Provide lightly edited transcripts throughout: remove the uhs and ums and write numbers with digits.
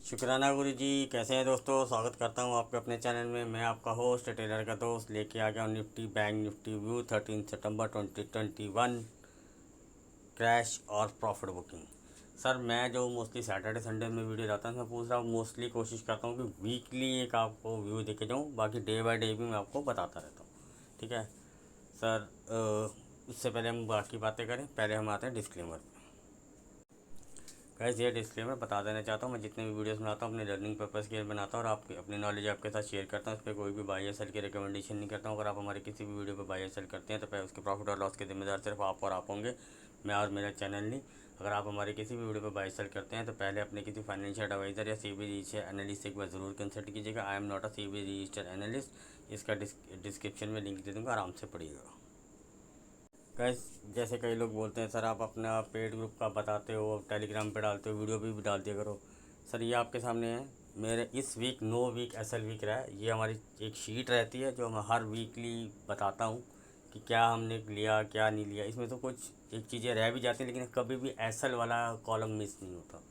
शुक्राना गुरु जी। कैसे हैं दोस्तों? स्वागत करता हूं आपके अपने चैनल में। मैं आपका होस्ट टेलर का दोस्त लेके आ गया हूं निफ्टी बैंक निफ्टी व्यू 13 सितंबर 2021 क्रैश और प्रॉफिट बुकिंग। सर मैं जो मोस्टली सैटरडे संडे में वीडियो लाता हूँ मैं पूछ रहा हूँ, मोस्टली कोशिश करता हूँ कि वीकली एक आपको व्यू देके जाऊँ, बाकी डे बाय डे भी मैं आपको बताता रहता हूँ। ठीक है सर। उससे पहले हम बाकी बातें करें, पहले हम आते हैं डिस्क्लेमर। गाइस ये डिस्क्लेमर बता देना चाहता हूँ, मैं जितने भी वीडियोस बनाता हूँ अपने लर्निंग पर्पज़ के लिए बनाता हूँ और आप अपनी नॉलेज आपके साथ शेयर करता हूँ। उस पर कोई भी बाई या सेल की रिकमेंडेशन नहीं करता हूँ। अगर आप हमारे किसी भी वीडियो पर बाई या सेल करते हैं तो फिर उसके प्रॉफिट और लॉस के जिम्मेदार सिर्फ आप और आप होंगे, मैं और मेरा चैनल नहीं। अगर आप हमारे किसी भी वीडियो पर बाई सेल करते हैं तो पहले अपने किसी फाइनेंशियल एडवाइज़र या सी बी रजिस्टर एनालिस्ट से एक बार ज़रूर कंसल्ट कीजिएगा। I am not a SEBI register analyst. इसका डिस्क्रिप्शन में लिंक दे दूँगा, आराम से पढ़िएगा। गाइस जैसे कई लोग बोलते हैं सर आप अपना पेड ग्रुप का बताते हो, टेलीग्राम पे डालते हो, वीडियो भी डाल दिया करो। सर ये आपके सामने है, मेरे इस week no week SL week रहा है। ये हमारी एक शीट रहती है जो मैं हर वीकली बताता हूँ कि क्या हमने लिया क्या नहीं लिया। इसमें तो कुछ एक चीज़ें रह भी जाती हैं, लेकिन कभी भी एसएल वाला कॉलम मिस नहीं होता,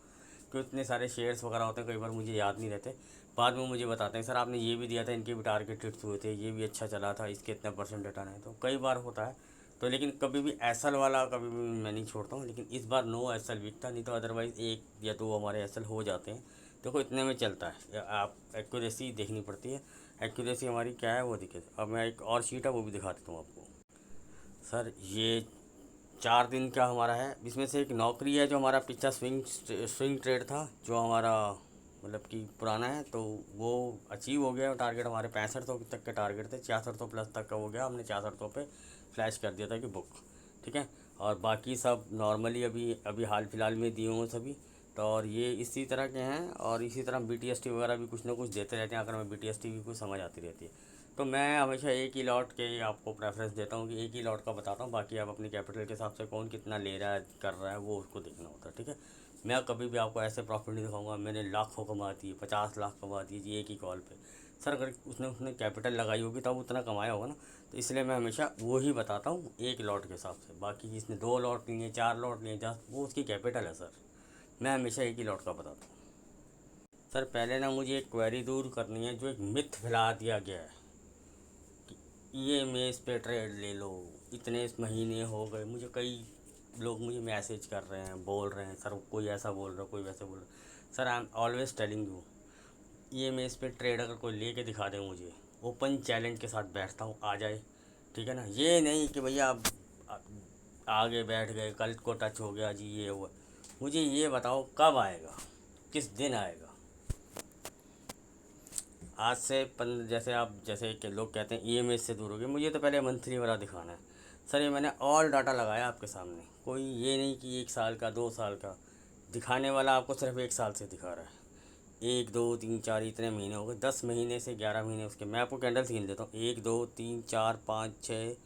क्योंकि इतने सारे शेयर्स वगैरह होते हैं, कई बार मुझे याद नहीं रहते। बाद में मुझे बताते हैं सर आपने ये भी दिया था, इनके भी टारगेट हिट्स हुए थे, ये भी अच्छा चला था, इसके इतना परसेंट रिटर्न है। तो कई बार होता है तो, लेकिन कभी भी एसएल वाला कभी भी मैं नहीं छोड़ता हूँ। लेकिन इस बार नो एसएल वीक था, नहीं तो अदरवाइज़ एक या दो हमारे एसएल हो जाते हैं। देखो इतने में चलता है, आप एक्यूरेसी देखनी पड़ती है। एक्यूरेसी हमारी क्या है वो दिखे। अब मैं एक और शीट है वो भी दिखा देता हूँ आपको। सर ये 4 दिन का हमारा है, इसमें से एक नौकरी है जो हमारा पिछला स्विंग ट्रेड था, जो हमारा मतलब कि पुराना है, तो वो अचीव हो गया। टारगेट हमारे 6500 तक के टारगेट थे, 6600 प्लस तक का हो गया। हमने 6600 पे फ्लैश कर दिया था कि बुक। ठीक है। और बाकी सब नॉर्मली अभी अभी हाल फिलहाल में दिए हुए सभी। तो और ये इसी तरह के हैं, और इसी तरह BTST वगैरह भी कुछ ना कुछ देते रहते हैं। अगर हमें BTST की कुछ समझ आती रहती है तो मैं हमेशा एक ही लॉट के आपको प्रेफरेंस देता हूँ कि एक ही लॉट का बताता हूँ। बाकी आप अपनी कैपिटल के हिसाब से कौन कितना ले रहा है कर रहा है वो उसको देखना होता है। ठीक है। मैं कभी भी आपको ऐसे प्रॉफिट नहीं दिखाऊंगा मैंने लाखों कमा दिए, 50 लाख कमा दिए जी एक ही कॉल पे। सर अगर उसने उसने कैपिटल लगाई होगी तब उतना कमाया होगा ना, तो इसलिए मैं हमेशा वो ही बताता हूँ एक लॉट के हिसाब से। बाकी जिसने 2 लॉट लिए, 4 लॉट लिए, 10, वो उसकी कैपिटल है सर। मैं हमेशा एक ही लॉट का बताता हूँ। सर पहले ना मुझे एक क्वेरी दूर करनी है, जो एक मिथ फैला दिया गया है कि EMS पे ट्रेड ले लो, इतने इस महीने हो गए। मुझे कई लोग मुझे मैसेज कर रहे हैं, बोल रहे हैं सर कोई ऐसा बोल रहा है, कोई वैसा बोल रहा है। Sir I am always telling you, EMS पे ट्रेड अगर कोई लेके दिखा दे मुझे, ओपन चैलेंज के साथ बैठता हूँ, आ जाए। ठीक है ना। ये नहीं कि भैया आप आगे बैठ गए, कल को टच हो गया जी ये हुआ। मुझे ये बताओ कब आएगा, किस दिन आएगा। आज से जैसे आप जैसे कि लोग कहते हैं EMS से दूर हो गए, मुझे तो पहले मंथली वाला दिखाना है। सर ये मैंने ऑल डाटा लगाया आपके सामने, कोई ये नहीं कि 1 साल का 2 साल का। दिखाने वाला आपको सिर्फ 1 साल से दिखा रहा है। 1 2 3 4 इतने महीने हो गए, 10 महीने से 11 महीने उसके। मैं आपको कैंडल्स गिन देता हूँ, 1 2 3 4 5 6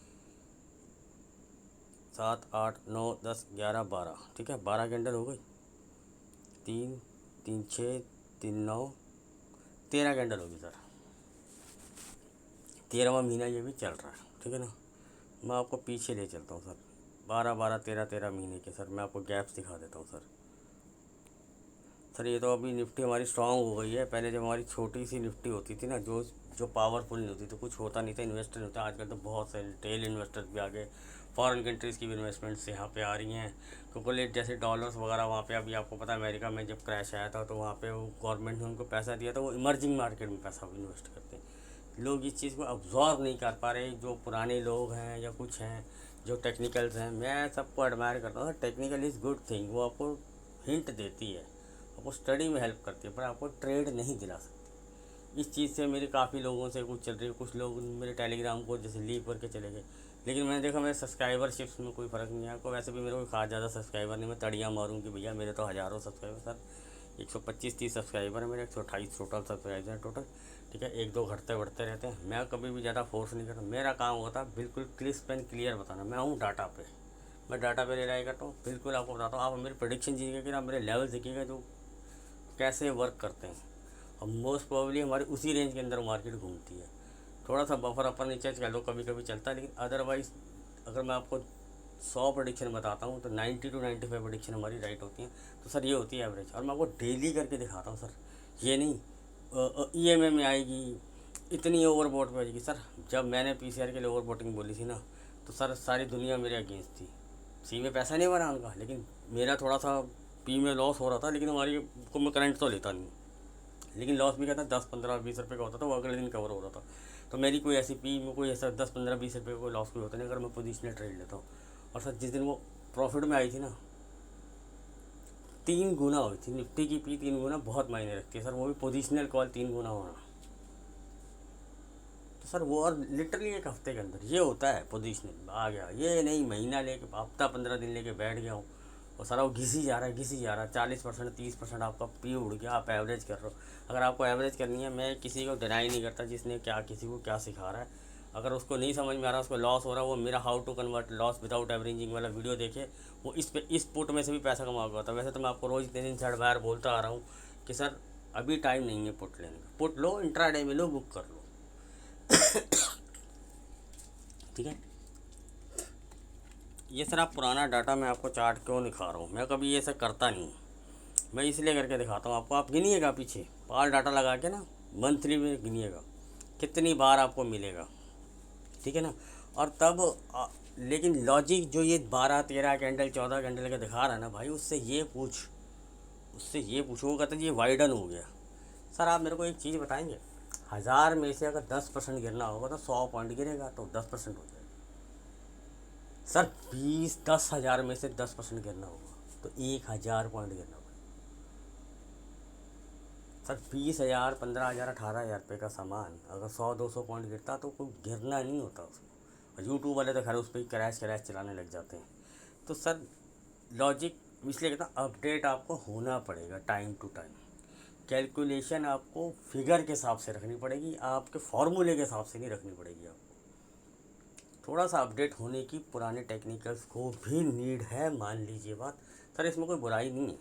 7 8 9 10 11 12। ठीक है, 12 कैंडल हो गई। 3 3 6 3 9 13 कैंडल होगी सर। 13वां महीना ये भी चल रहा है। ठीक है ना। मैं आपको पीछे ले चलता हूँ सर, 12 12 13 13 महीने के। सर मैं आपको गैप्स दिखा देता हूँ सर। सर ये तो अभी निफ्टी हमारी स्ट्रांग हो गई है। पहले जब हमारी छोटी सी निफ्टी होती थी ना, जो जो पावरफुल नहीं होती, तो कुछ होता नहीं था, इन्वेस्टर नहीं होता। आजकल तो बहुत से रिटेल इन्वेस्टर्स भी आ गए, फॉरेन कंट्रीज़ की भी इन्वेस्टमेंट्स यहाँ पे आ रही हैं। क्योंकि जैसे डॉलर्स वगैरह वहाँ पे, अभी आपको पता है अमेरिका में जब क्रैश आया था तो वहाँ पे वो गवर्नमेंट ने उनको पैसा दिया था, वो इमर्जिंग मार्केट में पैसा इन्वेस्ट करते हैं। लोग इस चीज़ को अब्जॉर्व नहीं कर पा रहे, जो पुराने लोग हैं या कुछ हैं जो टेक्निकल्स हैं। मैं सबको एडमायर करता हूँ। टेक्निकल इज़ गुड थिंग, वो आपको हिंट देती है, आपको स्टडी में हेल्प करती है, पर आपको ट्रेड नहीं दिला सकती। इस चीज़ से मेरे काफ़ी लोगों से कुछ चल रही है। कुछ लोग मेरे टेलीग्राम को जैसे लीव करके चले गए, लेकिन मैंने देखा मेरे सब्सक्राइबरशिप्स में कोई फ़र्क नहीं आया। को वैसे भी मेरे को खास ज़्यादा सब्सक्राइबर नहीं, मैं तड़ियाँ मारूँ कि भैया मेरे तो हज़ारों सब्सक्राइबर। सर 125-30 सब्सक्राइबर है मेरे, 128 टोटल सब्सक्राइबर हैं टोटल। ठीक है, एक दो घटते बढ़ते रहते हैं। मैं कभी भी ज़्यादा फोर्स नहीं करता, मेरा काम होता है बिल्कुल क्रिस्प एंड क्लियर बताना। मैं हूँ डाटा पे, मैं डाटा पे ले रहा करता हूँ, बिल्कुल आपको बताता हूँ। आप मेरी प्रेडिक्शन देखिएगा कि आप मेरे लेवल देखिएगा जो कैसे वर्क करते हैं। और मोस्ट प्रोबेबली हमारी उसी रेंज के अंदर मार्केट घूमती है। थोड़ा सा बफर अपर नीचे चलो कभी कभी चलता है, लेकिन अदरवाइज़ अगर मैं आपको 100 प्रेडिक्शन बताता हूँ तो 90 to 95 प्रेडिक्शन हमारी राइट होती हैं। तो सर ये होती है एवरेज, और मैं आपको डेली करके दिखाता हूँ सर ये नहीं ईएमआई में आएगी, इतनी ओवरबोट में आएगी। सर जब मैंने पीसीआर के लिए ओवरबोटिंग बोली थी ना, तो सर सारी दुनिया मेरे अगेंस्ट थी। सी में पैसा नहीं बना उनका, लेकिन मेरा थोड़ा सा पी में लॉस हो रहा था, लेकिन हमारी को मैं करंट तो लेता नहीं, लेकिन लॉस भी क्या था, 10 15 20 रुपये का होता था, वो अगले दिन कवर हो रहा था। तो मेरी कोई ऐसी पी में कोई ऐसा 10 15 20 रुपये का कोई लॉस कोई होता नहीं अगर मैं पोजिशनल ट्रेड लेता हूँ। और सर जिस दिन वो प्रॉफिट में आई थी ना, 3 गुना हुई थी निफ्टी की पी, 3 गुना बहुत मायने रखती है सर, वो भी पोजिशनल कॉल 3 गुना होना। तो सर वो और लिटरली एक हफ्ते के अंदर ये होता है, पोजीशनल आ गया, ये नहीं महीना लेके हफ्ता 15 दिन लेके बैठ गया हूँ और सारा वो घिसी जा रहा है, घिसी जा रहा है। 40% 30% आपका पी उड़ गया, आप एवरेज कर रहे हो। अगर आपको एवरेज करनी है, मैं किसी को डिनाई नहीं करता जिसने क्या किसी को क्या सिखा रहा है। अगर उसको नहीं समझ में आ रहा, उसको लॉस हो रहा है, वो मेरा how to convert loss without averaging वाला वीडियो देखे, वो इस पुट में से भी पैसा कमा होता। वैसे तो मैं आपको रोज़ 3 दिन से बार बोलता आ रहा हूँ कि सर अभी टाइम नहीं है पुट लेने का, पुट लो, इंट्राडे में लो, बुक कर लो। ठीक है, ये सर आप पुराना डाटा मैं आपको चार्ट क्यों दिखा रहा हूँ, मैं कभी ये सब करता नहीं हूँ, मैं इसलिए करके दिखाता हूँ आपको। आप गिनिएगा पीछे पार डाटा लगा के ना, मंथली में गिनिएगा कितनी बार आपको मिलेगा, ठीक है ना। और तब लेकिन लॉजिक जो ये 12 13 कैंडल 14 कैंडल का दिखा रहा है ना भाई, उससे ये पूछो, वो कहता है ये वाइडन हो गया। सर आप मेरे को एक चीज़ बताएंगे, 1000 में से अगर 10% गिरना होगा तो 100 पॉइंट गिरेगा, तो 10% हो जाएगा। सर 10,000 में से 10% गिरना होगा तो 1000 पॉइंट गिरना होगा। सर 20,000 15,000 18,000 रुपये का सामान अगर 100 200 पॉइंट गिरता तो कोई गिरना नहीं होता उसमें। और यूट्यूब वाले तो खैर उस पर क्रैश चलाने लग जाते हैं। तो सर लॉजिक इसलिए कहता, अपडेट आपको होना पड़ेगा टाइम टू टाइम। कैलकुलेशन आपको फिगर के हिसाब से रखनी पड़ेगी, आपके फॉर्मूले के हिसाब से नहीं रखनी पड़ेगी। आपको थोड़ा सा अपडेट होने की पुराने टेक्निकल्स को भी नीड है, मान लीजिए बात। सर इसमें कोई बुराई नहीं है,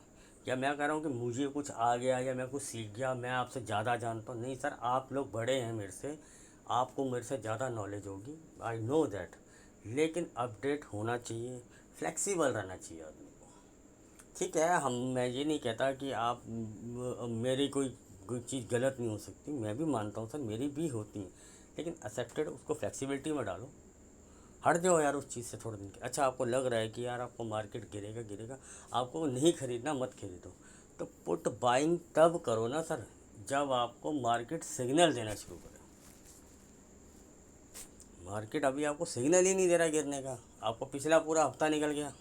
या मैं कह रहा हूँ कि मुझे कुछ आ गया या मैं कुछ सीख गया, मैं आपसे ज़्यादा जानता हूँ, नहीं सर। आप लोग बड़े हैं मेरे से, आपको मेरे से ज़्यादा नॉलेज होगी, आई नो दैट। लेकिन अपडेट होना चाहिए, फ्लेक्सिबल रहना चाहिए आदमी को। ठीक है, मैं ये नहीं कहता कि आप मेरी कोई चीज़ गलत नहीं हो सकती, मैं भी मानता हूँ सर मेरी भी होती है, लेकिन एक्सेप्टेड उसको फ्लेक्सिबिलिटी में डालो। हट जाओ यार उस चीज़ से थोड़े दिन के। अच्छा आपको लग रहा है कि यार आपको मार्केट गिरेगा गिरेगा, आपको नहीं खरीदना, मत खरीदो। तो पुट बाइंग तब करो ना सर, जब आपको मार्केट सिग्नल देना शुरू करे। मार्केट अभी आपको सिग्नल ही नहीं दे रहा गिरने का, आपको पिछला पूरा हफ्ता निकल गया,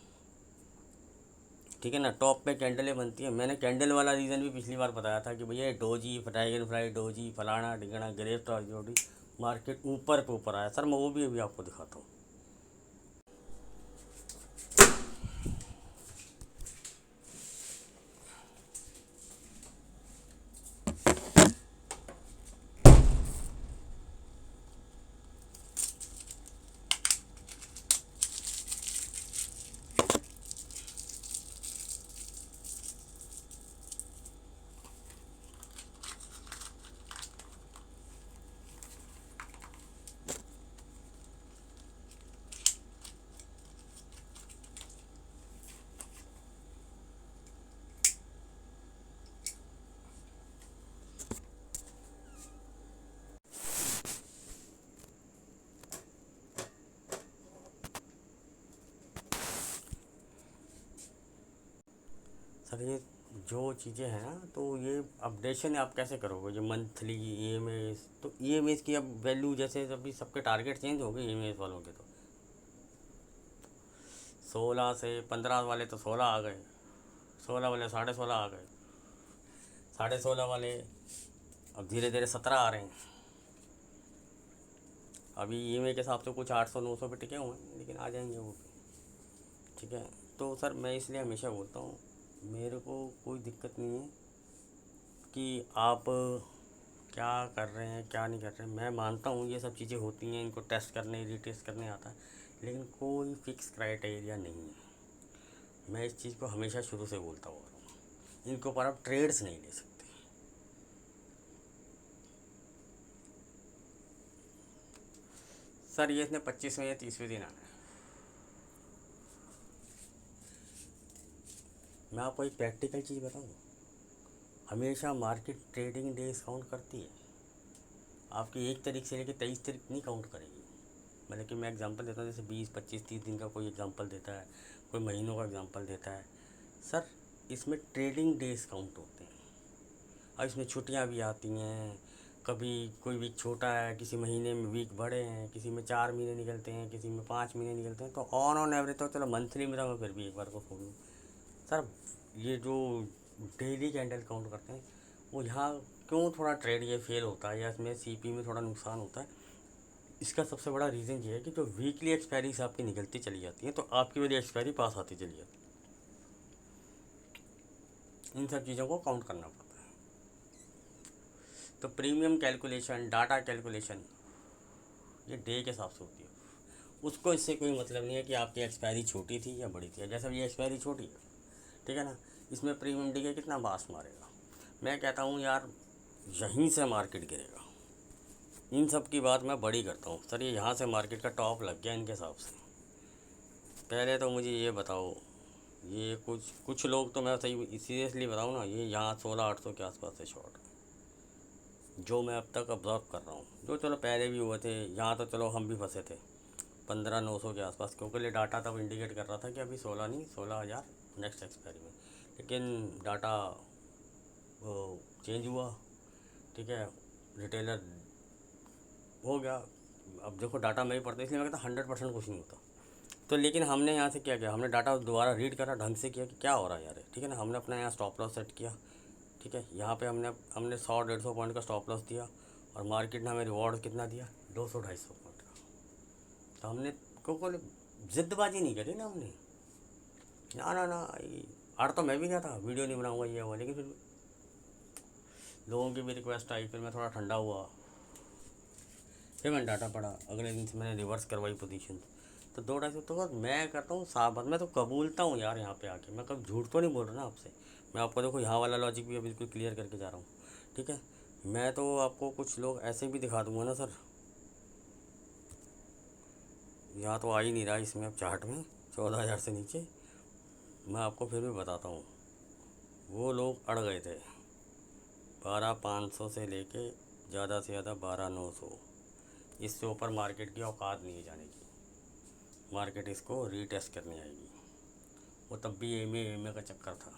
ठीक है ना। टॉप पे कैंडलें बनती है, मैंने कैंडल वाला रीज़न भी पिछली बार बताया था कि भैया डोजी ड्रैगन फ्लाई डोजी फलाना ढिंगना गिरफ्तार जोड़ी, मार्केट ऊपर पे ऊपर आया सर। मैं वो भी अभी आपको दिखाता हूँ। सर ये जो चीज़ें हैं ना, तो ये अपडेशन आप कैसे करोगे, जो मंथली ई तो ई की अब वैल्यू जैसे अभी सबके टारगेट चेंज हो गए ई वालों के, तो 16 से 15 वाले तो 16 आ गए, 16 वाले 16.5 आ गए, 16.5 वाले अब धीरे धीरे 17 आ रहे हैं। अभी ई के हिसाब से कुछ 800 900 पे टिके हुए हैं, लेकिन आ जाएंगे वो भी, ठीक है। तो सर मैं इसलिए हमेशा बोलता हूँ, मेरे को कोई दिक्कत नहीं है कि आप क्या कर रहे हैं क्या नहीं कर रहे हैं। मैं मानता हूँ ये सब चीज़ें होती हैं, इनको टेस्ट करने रीटेस्ट करने आता है, लेकिन कोई फिक्स क्राइटेरिया नहीं है। मैं इस चीज़ को हमेशा शुरू से बोलता हुआ हूँ, इनके ऊपर आप ट्रेड्स नहीं ले सकते। सर ये इसने 25वें या 30वें दिन आना है। मैं आपको एक प्रैक्टिकल चीज़ बताऊँ, हमेशा मार्केट ट्रेडिंग डेज काउंट करती है, आपकी 1 तारीख से लेकर 23 तारीख नहीं काउंट करेगी। मतलब कि मैं एग्जांपल देता हूँ, जैसे 20, 25, 30 दिन का कोई एग्जांपल देता है, कोई महीनों का एग्जांपल देता है। सर इसमें ट्रेडिंग डेज काउंट होते हैं, और इसमें छुट्टियां भी आती हैं। कभी कोई वीक छोटा है, किसी महीने में वीक बड़े हैं, किसी में 4 महीने निकलते हैं, किसी में 5 महीने निकलते हैं। तो ऑन एवरेज तो चलो मंथली में तो मैं फिर भी एक बार को छोड़ दूँ। सर ये जो डेली कैंडल काउंट करते हैं, वो यहाँ क्यों थोड़ा ट्रेड ये फेल होता है या इसमें सीपी में थोड़ा नुकसान होता है, इसका सबसे बड़ा रीज़न ये है कि जो वीकली एक्सपायरीज आपकी निकलती चली जाती हैं, तो आपकी वाली एक्सपायरी पास आती चली जाती है। इन सब चीज़ों को काउंट करना पड़ता है। तो प्रीमियम कैलकुलेशन, डाटा कैलकुलेशन ये डे के हिसाब से होती है। उसको इससे कोई मतलब नहीं है कि आपकी एक्सपायरी छोटी थी या बड़ी थी। जैसे ये एक्सपायरी छोटी है, ठीक है ना, इसमें प्रीमियम डी के कितना बास मारेगा। मैं कहता हूँ यार यहीं से मार्केट गिरेगा। इन सब की बात मैं बड़ी करता हूँ। सर ये यहाँ से मार्केट का टॉप लग गया इनके हिसाब से। पहले तो मुझे ये बताओ, ये कुछ लोग तो मैं सही सीरियसली बताऊँ ना, ये यहाँ 16,800 के आसपास से शॉर्ट है जो मैं अब तक ऑब्ज़र्व कर रहा हूँ। जो चलो पहले भी हुए थे, यहाँ तो चलो हम भी फंसे थे 15,900 के आसपास, क्योंकि ये डाटा तब इंडिकेट कर रहा था कि अभी 16 नहीं 16,000 नेक्स्ट एक्सपायरी में। लेकिन डाटा चेंज हुआ, ठीक है, रिटेलर हो गया। अब देखो डाटा मैं ही पढ़ता, इसलिए मैं कहता 100% कुछ नहीं होता। तो लेकिन हमने यहाँ से क्या किया, हमने डाटा दोबारा रीड करा ढंग से किया कि क्या हो रहा है यार, ठीक है ना। हमने अपना यहाँ स्टॉप लॉस सेट किया, ठीक है। यहाँ पे हमने 100-150 पॉइंट का स्टॉप लॉस दिया, और मार्केट ने हमें रिवॉर्ड कितना दिया, 200-250 पॉइंट का। तो हमने को जिद्दबाजी नहीं करी ना हमने, ना ना ना। आड़ तो मैं भी गया था, वीडियो नहीं बनाऊंगा ये हुआ, लेकिन फिर लोगों की भी रिक्वेस्ट आई, फिर मैं थोड़ा ठंडा हुआ, फिर मैंने डाटा पढ़ा। अगले दिन से मैंने रिवर्स करवाई पोजीशन। तो 2-250 तो बस मैं करता हूँ साबित, मैं तो कबूलता हूँ यार यहाँ पे आके। मैं कभी झूठ तो नहीं बोल रहा ना आपसे। मैं आपको देखो यहाँ वाला लॉजिक भी बिल्कुल क्लियर करके जा रहा हूँ, ठीक है। मैं तो आपको कुछ लोग ऐसे भी दिखा दूँगा ना सर, यहाँ तो आ ही नहीं रहा इसमें अब चार्ट में 14,000 से नीचे। मैं आपको फिर भी बताता हूँ, वो लोग अड़ गए थे 12,500 से लेके ज़्यादा से ज़्यादा 12,900। इससे ऊपर मार्केट की औकात नहीं है जाने की। मार्केट इसको रीटेस्ट करने आएगी। वो तब भी एम ए का चक्कर था,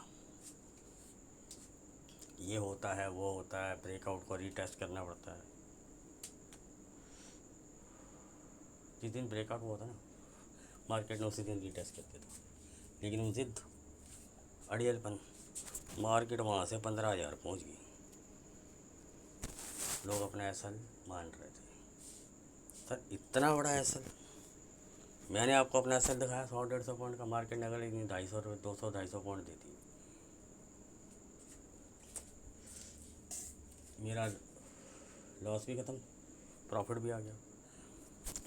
ये होता है वो होता है, ब्रेकआउट को रीटेस्ट करना पड़ता है। जिस दिन ब्रेकआउट हुआ था ना, मार्केट ने उसी दिन रीटेस्ट कर दिया था। लेकिन वो जिद, अड़ियलपन, मार्केट वहाँ से 15,000 पहुँच गई। लोग अपना एसल मान रहे थे। सर इतना बड़ा एसल, मैंने आपको अपना एसल दिखाया 100-150 पॉइंट का, मार्केट ने अगले दिन 250 200-250 पॉइंट देती। मेरा लॉस भी ख़त्म, प्रॉफिट भी आ गया।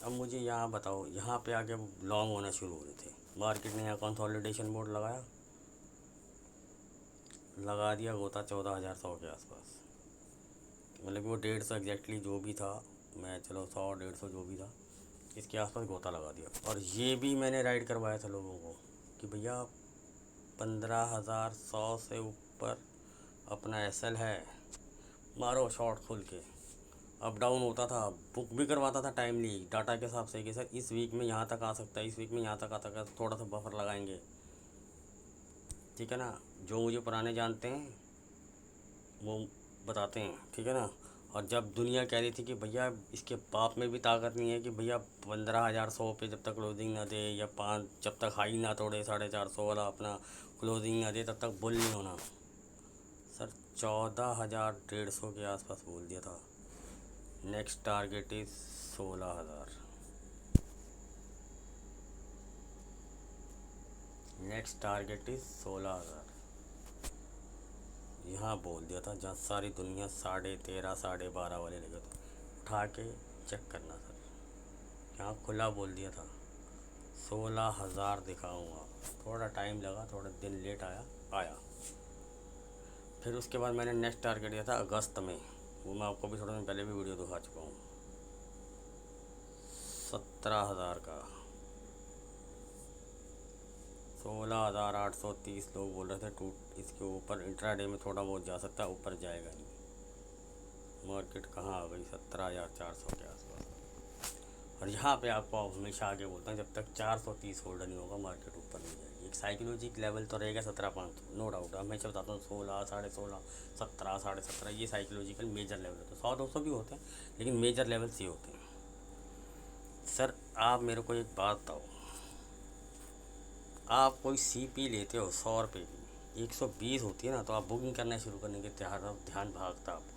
अब मुझे यहाँ बताओ, यहाँ पे आके लॉन्ग होना शुरू हो रहे थे। मार्केट ने यहाँ कंसोलिडेशन बोर्ड लगा दिया गोता 14,100 के आसपास। मतलब कि वो 150 एग्जैक्टली जो भी था, मैं चलो 100-150 जो भी था, इसके आसपास गोता लगा दिया। और ये भी मैंने राइड करवाया था लोगों को कि भैया 15,100 से ऊपर अपना एसएल है, मारो शॉर्ट खुल के। अप डाउन होता था, बुक भी करवाता था टाइमली डाटा के हिसाब से कि सर इस वीक में यहाँ तक आ सकता है, इस वीक में यहाँ तक आ सकता है, थोड़ा सा बफर लगाएंगे, ठीक है ना। जो मुझे पुराने जानते हैं वो बताते हैं, ठीक है ना। और जब दुनिया कह रही थी कि भैया इसके बाप में भी ताकत नहीं है कि भैया 15,100 पे जब तक क्लोजिंग ना दे, या 5 जब तक हाई ना तोड़े 450 वाला अपना क्लोजिंग ना दे, तब तक बुल नहीं होना। सर 14,150 के आसपास बोल दिया था। Next target is 16,000। Next target is 16,000, यहाँ बोल दिया था जहाँ सारी दुनिया 13.5 12.5 वाले लगे थे। उठा के चेक करना सर, यहाँ खुला बोल दिया था 16,000 दिखाऊँगा। थोड़ा टाइम लगा, थोड़ा दिन लेट आया। फिर उसके बाद मैंने नेक्स्ट टारगेट दिया था अगस्त में, वो मैं आपको भी थोड़ा दिन पहले भी वीडियो दिखा चुका हूँ, 17,000 का। 16,830 लोग बोल रहे थे टूट इसके ऊपर इंट्राडे में थोड़ा बहुत जा सकता है, ऊपर जाएगा नहीं। मार्केट कहाँ आ गई? 17,400 के आसपास। और यहाँ पे आपको हमेशा आगे बोलता हूँ, जब तक 430 होल्ड नहीं होगा मार्केट ऊपर नहीं जाएगी। एक साइकोलॉजिक लेवल तो रहेगा 17,500, नो डाउट। हमेशा बताता हूँ 16, 16.5, 17, 17.5 ये साइकोलॉजिकल मेजर लेवल होते हैं। 100-200 भी होते हैं, लेकिन मेजर लेवल्स ये होते हैं। सर आप मेरे को एक बात बताओ, आप कोई CP लेते हो 100 रुपये की, 120 होती है ना, तो आप बुकिंग करना शुरू करने के ध्यान भागता आपको।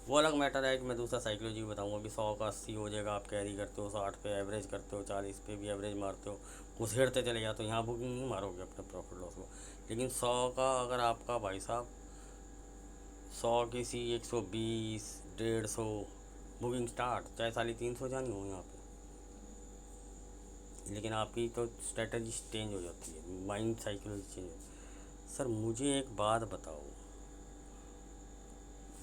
वो अलग मैटर है कि मैं दूसरा साइकोलॉजी बताऊंगा कि 100 का 80 हो जाएगा, आप कैरी करते हो, 60 पे एवरेज करते हो, 40 पे भी एवरेज मारते हो, घुसेड़ते चले जाते हो, यहाँ बुकिंग नहीं मारोगे अपने प्रॉफिट लॉस को। लेकिन 100 का अगर आपका भाई साहब 100 की सी 120, 150 बुकिंग स्टार्ट, चाहे 350 जानी हो यहाँ पे, लेकिन आपकी तो स्ट्रेटजी चेंज हो जाती है, माइंड साइकोलॉजी चेंज हो। सर मुझे एक बात बताओ,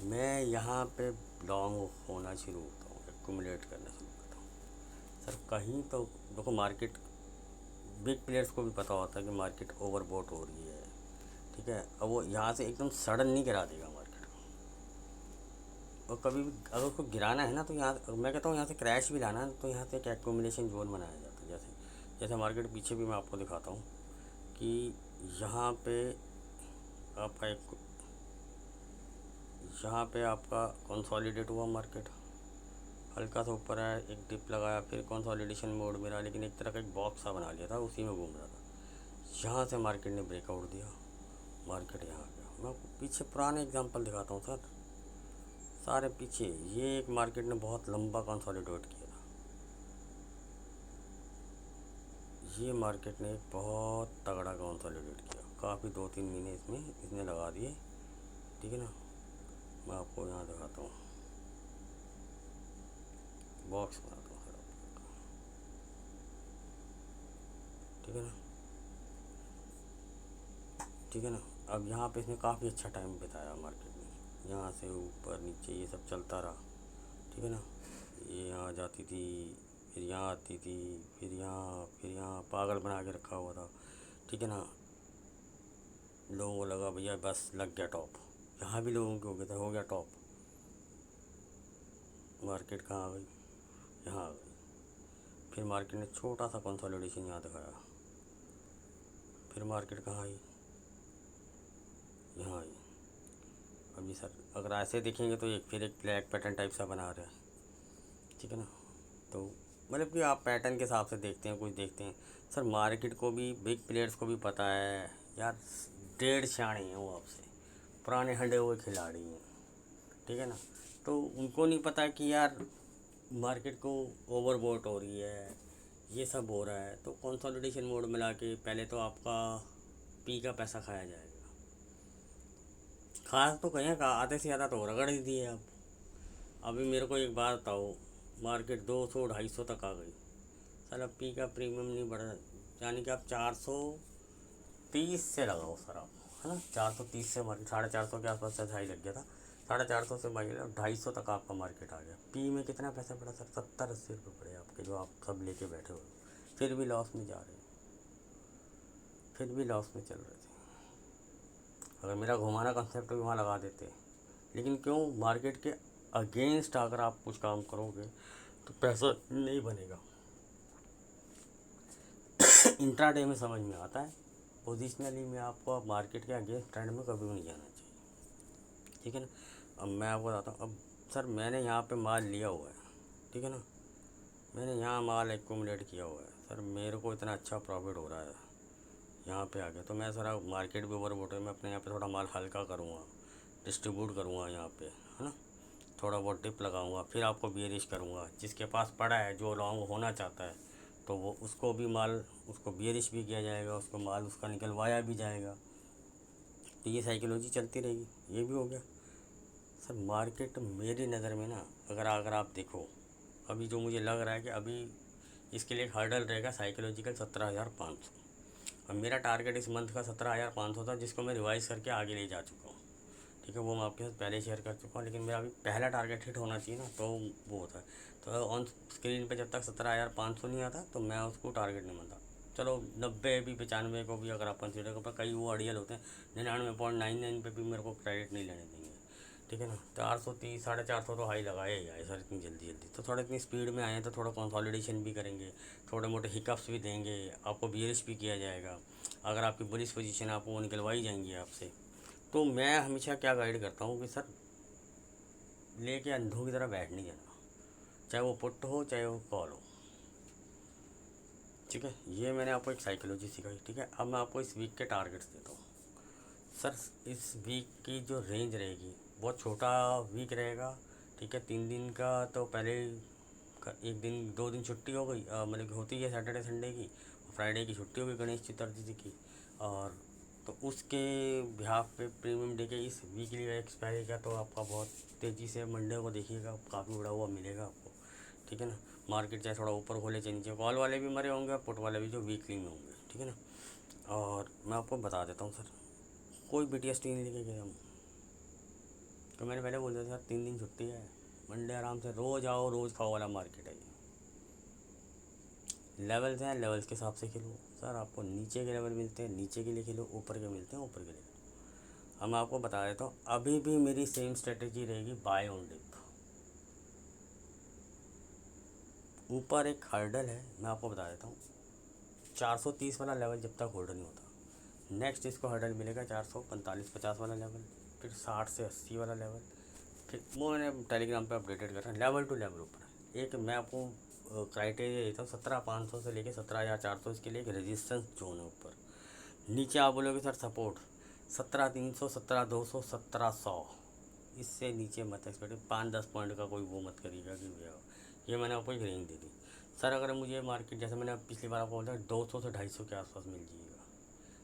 मैं यहाँ पे लॉन्ग होना शुरू होता हूँ, एक्यूमुलेट करना शुरू करता हूँ। सर कहीं तो देखो, मार्केट बिग प्लेयर्स को भी पता होता है कि मार्केट ओवरबॉट हो रही है, ठीक है। अब वो यहाँ से एकदम सडन नहीं गिरा देगा मार्केट को, और कभी भी अगर उसको गिराना है ना, तो यहाँ मैं कहता हूँ यहाँ से क्रैश भी लाना है, तो यहाँ से एक एक्यूमुलेशन जोन बनाया जाता है। जैसे जैसे मार्केट पीछे भी मैं आपको दिखाता हूँ कि यहाँ पे आपका यहाँ पे आपका कंसोलिडेट हुआ मार्केट, हल्का सा ऊपर आया, एक डिप लगाया, फिर कंसोलिडेशन मोड में रहा, लेकिन एक तरह का एक बॉक्स सा बना लिया था, उसी में घूम रहा था। यहाँ से मार्केट ने ब्रेकआउट दिया, मार्केट यहाँ आ गया। मैं आपको पीछे पुराने एग्जांपल दिखाता हूँ सर, सारे पीछे। ये एक मार्केट ने बहुत लंबा कंसोलिडेट किया था, ये मार्केट ने एक बहुत तगड़ा कंसोलिडेट किया, काफ़ी 2-3 महीने इसमें इसने लगा दिए, ठीक है ना। मैं आपको यहाँ दिखाता हूँ, बॉक्स बनाता हूँ सर आपको, ठीक है ना, ठीक है ना। अब यहाँ पे इसने काफ़ी अच्छा टाइम बिताया मार्केट में, यहाँ से ऊपर नीचे ये सब चलता रहा, ठीक है ना। ये यहाँ जाती थी, फिर यहाँ आती थी, फिर यहाँ पागल बना के रखा हुआ था, ठीक है ना। लोगों को लगा भैया बस लग गया टॉप, यहाँ भी लोगों को हो गया था, हो गया टॉप। मार्केट कहाँ आ गई? यहाँ आ गई। फिर मार्केट ने छोटा सा कंसोलिडेशन यहाँ दिखाया, फिर मार्केट कहाँ आई? यहाँ आई। अभी सर अगर ऐसे देखेंगे तो फिर एक ब्लैक पैटर्न टाइप सा बना रहा है, ठीक है ना। तो मतलब कि आप पैटर्न के हिसाब से देखते हैं, कुछ देखते हैं। सर मार्केट को भी, बिग प्लेयर्स को भी पता है यार, डेढ़ सियाणे हैं वो आपसे, पुराने हंडे हुए खिलाड़ी हैं, ठीक है ना। तो उनको नहीं पता कि यार मार्केट को ओवरबॉट हो रही है, ये सब हो रहा है। तो कंसोलिडेशन मोड में ला के पहले तो आपका पी का पैसा खाया जाएगा, खास तो कहीं का आधे से ज़्यादा तो रगड़ ही दिए आप। अभी मेरे को एक बात बताओ, मार्केट 200-250 तक आ गई, सर अब पी का प्रीमियम नहीं बढ़ रहा, यानी कि आप 430 से लगाओ सर आप, है ना। 430 से मार्केट 450 के आसपास से हाई लग गया था, 450 से मार्केट 250 तक आपका मार्केट आ गया। पी में कितना पैसा पड़ा सर? 70-80 रुपये पड़े आपके, जो आप सब लेके बैठे हो, फिर भी लॉस में जा रहे हैं, फिर भी लॉस में चल रहे थे। अगर मेरा घुमाना कंसेप्ट भी वहाँ लगा देते, लेकिन क्यों? मार्केट के अगेंस्ट अगर आप कुछ काम करोगे तो पैसा नहीं बनेगा। इंट्राडे में समझ में आता है, पोजिशनली में आपको मार्केट के अगेंस्ट ट्रेंड में कभी भी नहीं जाना चाहिए, ठीक है ना। अब मैं आपको बताता हूँ, अब सर मैंने यहाँ पे माल लिया हुआ है, ठीक है ना, मैंने यहाँ माल एक्यूमुलेट किया हुआ है सर, मेरे को इतना अच्छा प्रॉफिट हो रहा है, यहाँ पे आ गया। तो मैं सर मार्केट भी ओवरबॉट है, मैं अपने यहाँ पे थोड़ा माल हल्का करूँगा, डिस्ट्रीब्यूट करूँगा यहाँ पे, है ना, थोड़ा बहुत डिप लगाऊंगा, फिर आपको बियरिश करूँगा। जिसके पास पड़ा है, जो लॉन्ग होना चाहता है, तो वो उसको भी माल, उसको बियरिश भी किया जाएगा, उसको माल उसका निकलवाया भी जाएगा। तो ये साइकोलॉजी चलती रहेगी, ये भी हो गया। सर मार्केट मेरी नज़र में ना, अगर आप देखो, अभी जो मुझे लग रहा है कि अभी इसके लिए एक हर्डल रहेगा साइकोलॉजिकल 17,500, और मेरा टारगेट इस मंथ का 17,500 था, जिसको मैं रिवाइज़ करके आगे ले जा चुका हूँ, ठीक है। वो मैं आपके साथ पहले शेयर कर चुका हूँ, लेकिन मेरा अभी पहला टारगेट हिट होना चाहिए ना, तो वो होता है। तो ऑन स्क्रीन पे जब तक 17,500 नहीं आता तो मैं उसको टारगेट नहीं मानता, चलो 90 भी 95 को भी अगर आप कंसीडर करो, कई वो अड़ियल होते हैं 99.99 पे भी मेरे को क्रेडिट नहीं लेने देंगे, ठीक है ना। 430 450 तो हाई लगाए ही आए सर इतनी जल्दी जल्दी, तो थोड़ा इतनी स्पीड में आए हैं तो थोड़ा कंसोलिडेशन भी करेंगे, थोड़े मोटे हिकअप्स भी देंगे, आपको बियरिश भी किया जाएगा। अगर आपकी बुलिश पोजीशन आपको वो निकलवाई जाएंगी आपसे, तो मैं हमेशा क्या गाइड करता हूँ कि सर लेके अंधों की तरह बैठ नहीं जाना, चाहे वो पुट हो चाहे वो कॉल हो, ठीक है। ये मैंने आपको एक साइकोलॉजी सिखाई, ठीक है। अब मैं आपको इस वीक के टारगेट्स देता हूँ। सर इस वीक की जो रेंज रहेगी बहुत छोटा वीक रहेगा, ठीक है। 3 दिन का तो पहले एक दिन 2 दिन छुट्टी हो गई, मतलब कि होती है सैटरडे संडे की, फ्राइडे की छुट्टी हो गई गणेश चतुर्थी की, और तो उसके बिहाफ पे प्रीमियम डे के इस वीकली एक्सपायरी का तो आपका बहुत तेज़ी से मंडे को देखिएगा काफ़ी उड़ा हुआ मिलेगा आपको, ठीक है ना। मार्केट चाहे थोड़ा ऊपर खोले चाहे नीचे, कॉल वाले भी मरे होंगे, पुट वाले भी जो वीकली में होंगे, ठीक है ना। और मैं आपको बता देता हूँ सर, कोई BTS नहीं लेके गया हूँ, तो मैंने पहले बोल दिया सर 3 दिन छुट्टी है, मंडे आराम से रोज़ आओ रोज़ खाओ वाला मार्केट है ये। लेवल्स हैं, लेवल्स के हिसाब से खेलो सर, आपको नीचे के लेवल मिलते हैं नीचे के लिए खेलो, ऊपर के मिलते हैं ऊपर के लिए। अब मैं आपको बता देता हूँ, अभी भी मेरी सेम स्ट्रेटेजी रहेगी, बाय ऑन डिप। ऊपर एक हर्डल है, मैं आपको बता देता हूँ, 430 वाला लेवल जब तक होल्ड नहीं होता, नेक्स्ट इसको हर्डल मिलेगा 445-50 वाला लेवल, फिर 60 से 80 वाला लेवल, फिर वो मैंने टेलीग्राम पे अपडेटेड कर रहा है, लेवल टू लेवल ऊपर। एक मैं आपको क्राइटेरिया देता हूँ, 17,500 से लेके 17,400 इसके लिए एक रेजिस्टेंस जोन है ऊपर। नीचे आप बोलोगे सर सपोर्ट 17,300 17,200 17,100, इससे नीचे मत एक्सपेक्ट, 5-10 पॉइंट का कोई वो मत करिएगा कि भैया, ये मैंने आपको एक रेंज दे दी सर। अगर मुझे मार्केट जैसे मैंने पिछली बार आपको बोला 200 से 250 के आसपास मिल जाएगा,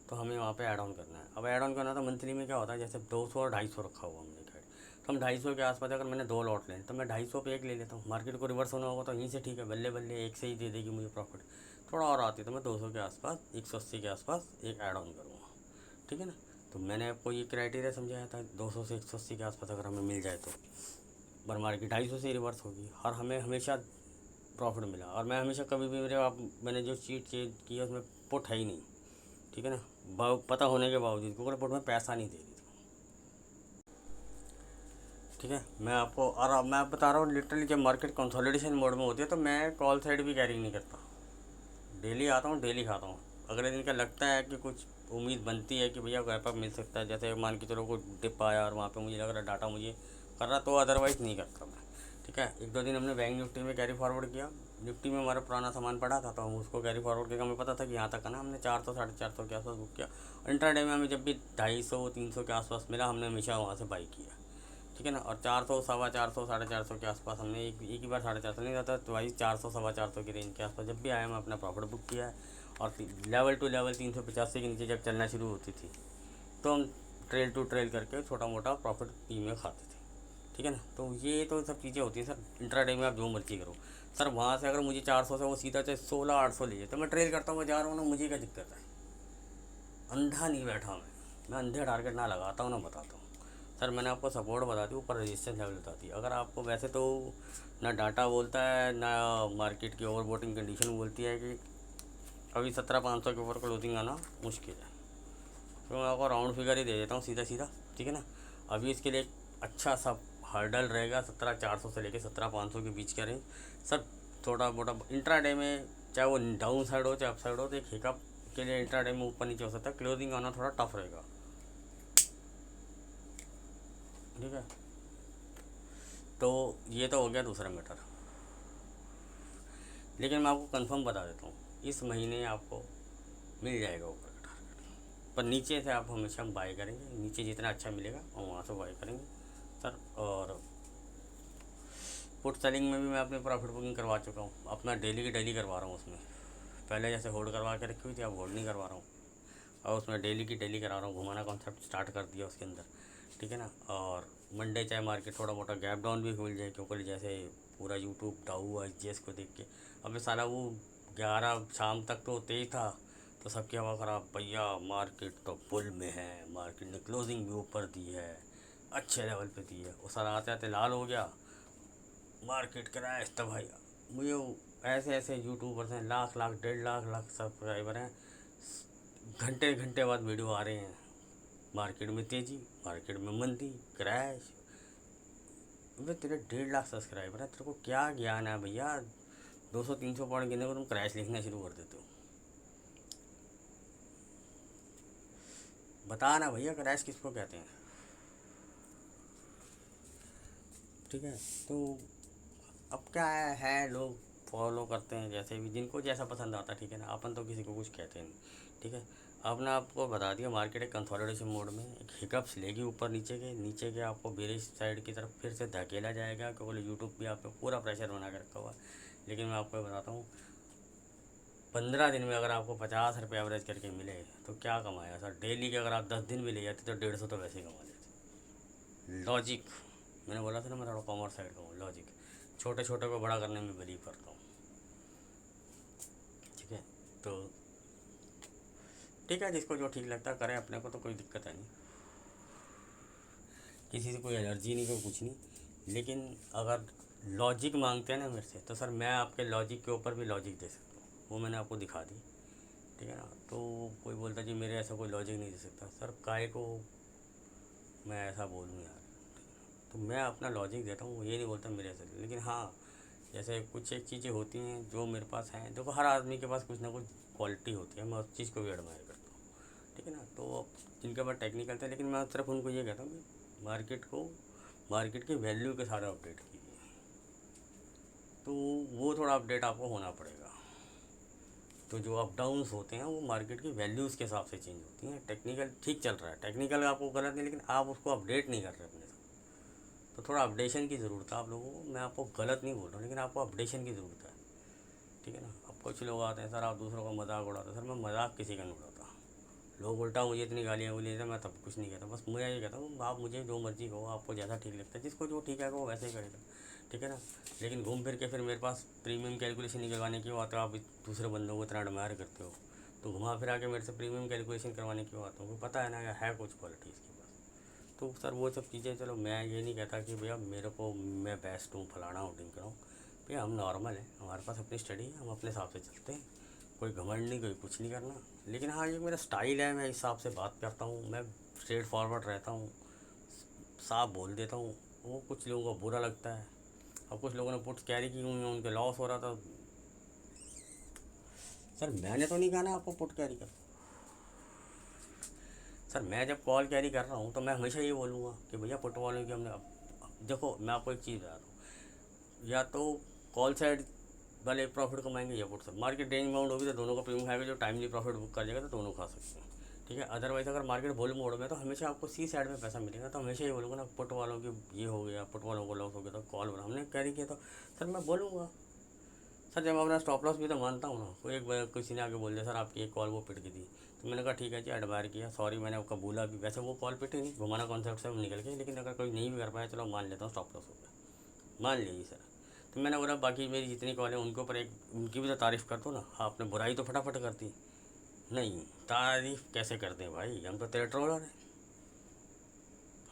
तो हमें वहाँ पे ऐड ऑन करना है। अब ऐड ऑन करना तो मंथली में क्या होता है, जैसे 200 और 250 रखा हुआ हमने गाइड, तो हम 250 के आसपास अगर मैंने 2 लॉट लें तो मैं 250 पे एक ले लेता हूँ, मार्केट को रिवर्स होना होगा तो यहीं से ठीक है, बल्ले बल्ले एक से ही दे देगी मुझे प्रॉफिट, थोड़ा और आती तो मैं 200 के आसपास 180 के आसपास एक ऐड ऑन करूँगा, ठीक है ना। तो मैंने आपको ये क्राइटेरिया समझाया था, 200 से 180 के आसपास अगर हमें मिल जाए तो, पर मार्केट 250 से रिवर्स होगी, और हमें हमेशा प्रॉफिट मिला। और मैं हमेशा कभी भी मैंने जो चीट चेंज किया उसमें पुट है ही नहीं, ठीक है ना, भाव पता होने के बावजूद, क्योंकि पुट में पैसा नहीं दे रही थी, ठीक है। मैं आपको और अब मैं बता रहा हूँ, लिटरली जब मार्केट कंसोलिडेशन मोड में होती है तो मैं कॉल साइड भी कैरी नहीं करता, डेली आता हूँ डेली खाता हूँ। अगले दिन का लगता है कि कुछ उम्मीद बनती है कि भैया गैप अप मिल सकता है, जैसे मान के चलो कोई डिप आया और वहाँ पे मुझे लग रहा है डाटा मुझे कर रहा, तो अदरवाइज़ नहीं करता मैं, ठीक है। 1-2 दिन हमने बैंक निफ्टी में कैरी फॉरवर्ड किया, निफ्टी में हमारा पुराना सामान पड़ा था तो हम उसको कैरी फॉरवर्ड किया, हमें पता था कि यहाँ तक आना, हमने 400 450 के आसपास बुक किया। इंट्राडे में हमें जब भी 250-300 के आसपास मिला हमने हमेशा वहाँ से बाई किया, ठीक है ना। और 400 450 450 के आसपास हमने एक ही बार 450 नहीं रहता, तो वही 400 450 की रेंज के आसपास जब भी आया मैं अपना प्रॉफिट बुक किया है। और लेवल टू लेवल 385 के नीचे जब चलना शुरू होती थी तो हम ट्रेल टू ट्रेल करके छोटा मोटा प्रॉफिट पी में खाते थे, ठीक है ना। तो ये तो सब चीज़ें होती हैं सर, इंट्राडे में आप जो मर्जी करो सर, वहाँ से अगर मुझे 400 से वो सीधा चाहे 16-800 लीजिए तो मैं ट्रेल करता हूँ, मैं जा रहा हूँ ना, मुझे क्या दिक्कत है, अंधा नहीं बैठा मैं अंधे टारगेट ना लगाता हूँ ना बताता हूँ सर। मैंने आपको सपोर्ट बता दी, ऊपर रेजिस्टेंस लेवल बताती है। अगर आपको वैसे तो ना डाटा बोलता है ना मार्केट की ओवरबोटिंग कंडीशन बोलती है कि अभी 17,500 के ऊपर क्लोजिंग आना मुश्किल है, तो मैं आपको राउंड फिगर ही दे देता हूँ सीधा सीधा, ठीक है ना। अभी इसके लिए एक अच्छा सा हर्डल रहेगा 17,400 से लेकर 17,500 के बीच का रेंज सर। थोड़ा मोटा इंट्राडे में चाहे वो डाउन साइड हो चाहे अप साइड हो, तो एक हिकअप के लिए इंट्राडे में ऊपर नीचे हो सकता है, क्लोजिंग आना थोड़ा टफ रहेगा, ठीक है। तो ये तो हो गया दूसरा मैटर, लेकिन मैं आपको कंफर्म बता देता हूँ इस महीने आपको मिल जाएगा ऊपर का टारगेट, पर नीचे से आप हमेशा बाय करेंगे, नीचे जितना अच्छा मिलेगा हम वहाँ से बाय करेंगे सर। और पुट सेलिंग में भी मैं अपनी प्रॉफिट बुकिंग करवा चुका हूँ, अपना डेली की डेली करवा रहा हूँ उसमें। पहले जैसे होल्ड करवा के रखी हुई थी, अब होल्ड नहीं करवा रहा हूँ, और उसमें डेली की डेली करा रहा हूँ, घुमाना कॉन्सेप्ट स्टार्ट कर दिया उसके अंदर, ठीक है ना। और मंडे चाहे मार्केट थोड़ा मोटा गैप डाउन भी खुल जाए, क्योंकि जैसे पूरा यूट्यूब डाउ हुआ एच को देख के, अब साला वो 11 शाम तक तो तेज था, तो सबकी हवा ख़राब, भैया मार्केट तो पुल में है, मार्केट ने क्लोजिंग भी ऊपर दी है, अच्छे लेवल पे दी है, वो सारा आते आते लाल हो गया, मार्केट क्रैश। तब भाई मुझे ऐसे ऐसे यूट्यूबर्स हैं, लाख लाख 1.5 लाख सब्सक्राइबर हैं, घंटे घंटे बाद वीडियो आ रहे हैं। मार्केट में तेज़ी, मार्केट में मंदी, क्रैश। अबे तेरे 1.5 लाख सब्सक्राइबर है, तेरे को क्या ज्ञान है भैया? 200-300 पॉइंट गिने को तुम क्रैश लिखना शुरू कर देते हो। बता ना भैया, क्रैश किसको कहते हैं? ठीक है, तो अब क्या है लोग फॉलो करते हैं जैसे भी, जिनको जैसा पसंद आता है, ठीक है ना। अपन तो किसी को कुछ कहते नहीं, ठीक है। अब ना आपको बता दिया, मार्केट एक कंसोलिडेशन मोड में, एक हिकअप्स लेगी ऊपर नीचे के आपको बेरिश साइड की तरफ फिर से धकेला जाएगा, क्योंकि यूट्यूब भी आप पे पूरा प्रेशर बना के रखा हुआ है। लेकिन मैं आपको बताता हूँ, 15 दिन में अगर आपको 50 रुपये एवरेज करके मिले तो क्या कमाया सर? डेली के अगर आप 10 दिन भी ले जाते तो 150 तो वैसे ही कमा लेते। लॉजिक, मैंने बोला था ना, मैं थोड़ा कॉमर्स साइड का हूँ। लॉजिक, छोटे छोटे को बड़ा करने में बिलीव करता हूँ, ठीक है। तो ठीक है, जिसको जो ठीक लगता है करें, अपने को तो कोई दिक्कत है नहीं, किसी से कोई एलर्जी नहीं, कोई कुछ नहीं। लेकिन अगर लॉजिक मांगते हैं ना मेरे से, तो सर मैं आपके लॉजिक के ऊपर भी लॉजिक दे सकता हूँ, वो मैंने आपको दिखा दी, ठीक है ना। तो कोई बोलता जी मेरे ऐसा कोई लॉजिक नहीं दे सकता, सर काहे को मैं ऐसा बोलूँ यार? तो मैं अपना लॉजिक देता हूँ, ये नहीं बोलता मेरे ऐसा। लेकिन हाँ, जैसे कुछ एक चीज़ें होती हैं जो मेरे पास हैं, देखो हर आदमी के पास कुछ ना कुछ क्वालिटी होती है, मैं उस चीज़ को भी एडमायर करता हूँ, ठीक है ना। तो अब जिनके पास टेक्निकल थे, लेकिन मैं सिर्फ उनको ये कहता हूँ कि मार्केट की वैल्यू के साथ अपडेट कीजिए। तो वो थोड़ा अपडेट आपको होना पड़ेगा। तो जो अप डाउन्स होते हैं वो मार्केट की वैल्यूज़ के हिसाब से चेंज होती हैं। टेक्निकल ठीक चल रहा है, टेक्निकल आपको गलत नहीं, लेकिन आप उसको अपडेट नहीं कर रहे अपने साथ, तो थोड़ा अपडेशन की ज़रूरत है आप लोगों को। मैं आपको गलत नहीं बोल रहा हूँ, लेकिन आपको अपडेशन की ज़रूरत है, ठीक है ना। अब कुछ लोग आते हैं, सर आप दूसरों का मजाक उड़ाते हैं। सर मैं मजाक किसी का नहीं उड़ाता। लोग उल्टा मुझे इतनी गालियाँ बोली थे, मैं तब कुछ नहीं कहता। बस मैं ये कहता हूँ, आप मुझे जो मर्जी कहो, आपको जैसा ठीक लगता है, जिसको जो ठीक है वो वैसे ही करेगा, ठीक है ना। लेकिन घूम फिर के फिर मेरे पास प्रीमियम कैलकुलेशन निकलवाने क्यों आते हो आप? दूसरे बंदों को इतना एडमायर करते हो, तो घुमा फिरा के मेरे से प्रीमियम कैलकुलेशन करवाने क्यों आते हो? पता है ना है कुछ क्वालिटी इसके पास। तो सर वो सब चीज़ें, चलो मैं ये नहीं कहता कि भैया मेरे को मैं बेस्ट हूँ, फलाना हूँ, ढिंकड़ा हूँ। भैया हम नॉर्मल हैं, हमारे पास अपनी स्टडी है, हम अपने हिसाब से चलते हैं, कोई घमंड नहीं, कोई कुछ नहीं करना। लेकिन हाँ, ये मेरा स्टाइल है, मैं इस हिसाब से बात करता हूँ, मैं स्ट्रेट फॉरवर्ड रहता हूँ, साफ बोल देता हूँ। वो कुछ लोगों को बुरा लगता है। अब कुछ लोगों ने पुट्स कैरी की हुई हैं, उनके लॉस हो रहा था। सर मैंने तो नहीं कहा ना आपको पुट कैरी कर। सर मैं जब कॉल कैरी कर रहा हूँ तो मैं हमेशा ये बोलूँगा कि भैया पुट वालों की हमने, अब देखो मैं आपको एक चीज़ बता रहा हूँ, या तो कॉल साइड वाले प्रॉफिट कमाएंगे या पुट से। मार्केट रेंज बाउंड होगी तो दोनों का प्रीमियम खाएगा, जो टाइमली प्रॉफिट बुक कर जाएगा तो दोनों खा सकते हैं, ठीक है। अदरवाइज अगर मार्केट बुल मोड में तो हमेशा आपको सी साइड में पैसा मिलेगा। तो हमेशा ये बोलूँगा ना, पुट वालों की ये हो गया, पुट वालों को लॉस हो गया, तो कॉल बना हमने कैरी किया, तो सर मैं बोलूँगा। सर जब अपना स्टॉप लॉस भी तो मानता हूँ ना। कोई एक बार किसी ने आके बोल दिया सर आपकी एक कॉल वो पिट गई थी, तो मैंने कहा ठीक है जी, एडमायर किया, सॉरी, मैंने आपका बोला भी। वैसे वो कॉल पिटी नहीं, घुमाना कॉन्सेप्ट से हम निकल गए, लेकिन अगर कोई नहीं भी कर पाया, चलो मान लेता हूँ स्टॉप लॉस हो गया, मान लीजिए सर। तो मैंने बोला बाकी मेरी जितनी कॉल है उनके ऊपर एक उनकी भी तो तारीफ़ कर दो ना। आपने बुराई तो फटाफट कर दी। नहीं, तारीफ़ कैसे करते हैं भाई? हम तो तेरे ट्रोलर हैं,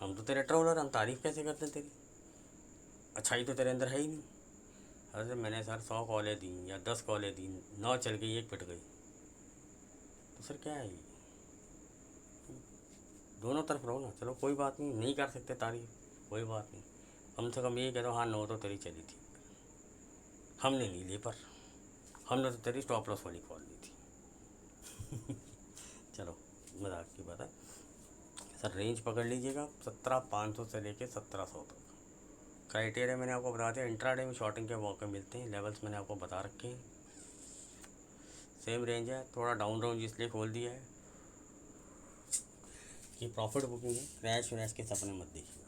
हम तो तेरे ट्रोलर, हम तारीफ़ कैसे करते हैं तेरी? अच्छाई तो तेरे अंदर है ही नहीं। अरे मैंने सर 100 कॉलें दी या 10 कॉलें दी, 9 चल गई, एक पिट गई, तो सर क्या है ये? दोनों तरफ रहो ना। चलो कोई बात नहीं, नहीं कर सकते तारीफ, कोई बात नहीं, कम से कम ये कह दो हाँ 9 तो तेरी चली थी, हमने नहीं ली, पर हमने तो तेरी स्टॉप लॉस वाली कॉल ली थी। चलो मजाक की बात है। सर रेंज पकड़ लीजिएगा 17,500 से लेके 1700 तक। क्राइटेरिया मैंने आपको बता दिया। इंट्राडे में शॉर्टिंग के मौके मिलते हैं, लेवल्स मैंने आपको बता रखे हैं। सेम रेंज है, थोड़ा डाउन राउंड इसलिए खोल दिया है कि प्रॉफिट बुकिंग है, क्रैश व्रैश के सपने मत देखिएगा।